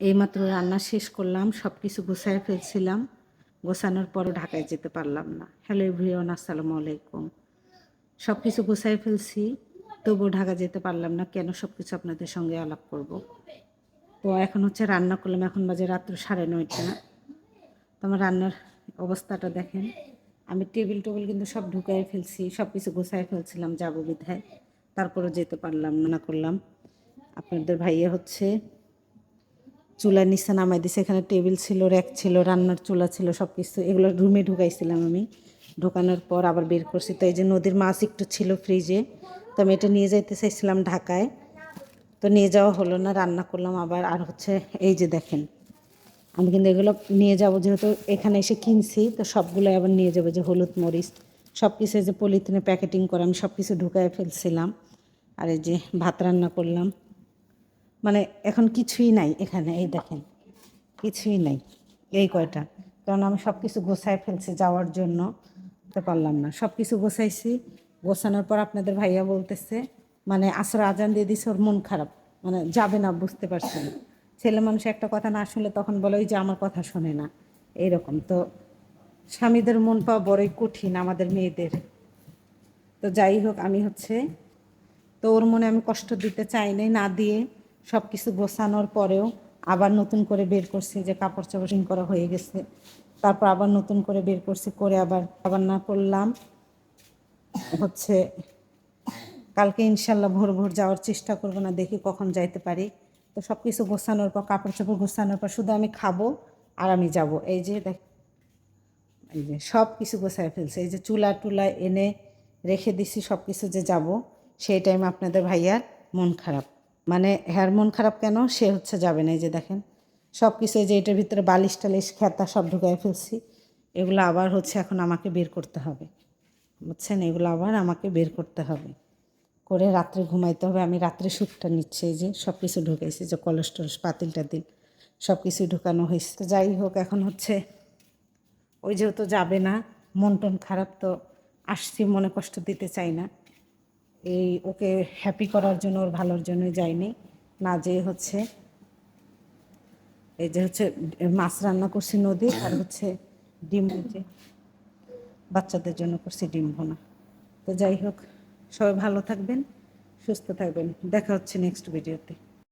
এইমাত্র রান্না শেষ করলাম, সব কিছু গুছায় ফেলছিলাম। গোছানোর পরও ঢাকায় যেতে পারলাম না। হ্যালো এভরিওয়ান, আসসালামু আলাইকুম। সব কিছু গুছায় ফেলছি, তবুও ঢাকা যেতে পারলাম না। কেন, সব কিছু আপনাদের সঙ্গে আলাপ করব। তো এখন হচ্ছে রান্না করলাম, এখন বাজে রাত্র 9:30। তো আমার রান্নার অবস্থাটা দেখেন। আমি টেবিল কিন্তু সব ঢুকাই ফেলছি, সব কিছু গুছায় ফেলছিলাম যাবো বিধায়, তারপরে যেতে পারলাম না। করলাম আপনাদের ভাইয়া হচ্ছে চুলার নিচে নামাই দিছে। এখানে টেবিল ছিল, র্যাক ছিল, রান্নার চুলা ছিল, সব কিছু এগুলো রুমে ঢুকাইছিলাম আমি। ঢোকানোর পর আবার বের করছি। তো এই যে নদীর মাছ একটু ছিল ফ্রিজে, তো আমি এটা নিয়ে যাইতে চাইছিলাম ঢাকায়, তো নিয়ে যাওয়া হলো না। রান্না করলাম আবার। আর হচ্ছে এই যে দেখেন, আমি কিন্তু এগুলো নিয়ে যাব, যেহেতু এখানে এসে কিনছি, তো সবগুলো আবার নিয়ে যাবো। যে হলুদ মরিচ সব কিছু যে পলিথিনে প্যাকেটিং করে আমি সব কিছু ঢুকায় ফেলছিলাম। আর এই যে ভাত রান্না করলাম, মানে এখন কিছুই নাই এখানে, এই দেখেন কিছুই নাই, এই কয়টা। কারণ আমি সব কিছু গোছায় ফেলছি যাওয়ার জন্য, তো পারলাম না। সব কিছু গোছাইছি, গোছানোর পর আপনাদের ভাইয়া বলতেছে, মানে আসর আজান দিয়ে দিছে, ওর মন খারাপ, মানে যাবে না, বুঝতে পারছি না। ছেলে মানুষ একটা কথা না শুনলে তখন বলে ওই যে আমার কথা শোনে না, এইরকম। তো স্বামীদের মন পাওয়া বড়ই কঠিন আমাদের মেয়েদের। তো যাই হোক, আমি হচ্ছে, তো ওর মনে আমি কষ্ট দিতে চাই নাই, না দিয়ে সব কিছু গোছানোর পরেও আবার নতুন করে বের করছি, যে কাপড় চাপড় করা হয়ে গেছে। তারপর আবার নতুন করে বের করছি, করে আবার আবার না করলাম হচ্ছে কালকে ইনশাল্লাহ ভোর ভোর যাওয়ার চেষ্টা করব, না দেখি কখন যাইতে পারি। তো সব কিছু গোছানোর পর, কাপড় চাপড় গোছানোর পর শুধু আমি খাবো আর আমি যাব। এই যে দেখ, এই যে সব কিছু গোছায় ফেলছে। এই যে চুলা টুলা এনে রেখে দিছি সব কিছু, যে যাব সেই টাইমে আপনাদের ভাইয়ার মন খারাপ। মানে হ্যার মন খারাপ কেন, সে হচ্ছে যাবে না। এই যে দেখেন সব কিছু, যে এটার ভিতরে বালিশ টালিশ খেতা সব ঢুকায় ফেলছি। এগুলো আবার হচ্ছে এখন আমাকে বের করতে হবে, বুঝছেন, এগুলো আবার আমাকে বের করতে হবে, করে রাত্রে ঘুমাইতে হবে। আমি রাত্রে শ্যুটটা নিচ্ছি। এই যে সব কিছু ঢুকাইছি, যে কলস টলস পাতিল টাতিল সব কিছুই ঢুকানো হয়েছে। তো যাই হোক, এখন হচ্ছে ওই যেহেতু যাবে না, মন টন খারাপ, তো আসছি, মনে কষ্ট দিতে চাই না। এই ওকে হ্যাপি করার জন্য, ওর ভালোর জন্যই যাইনি। না যেয়ে হচ্ছে এই যে হচ্ছে মাছ রান্না করছি নদী, আর হচ্ছে ডিম, যে বাচ্চাদের জন্য করছি ডিম ভোনা। তো যাই হোক, সবাই ভালো থাকবেন, সুস্থ থাকবেন। দেখা হচ্ছে নেক্সট ভিডিওতে।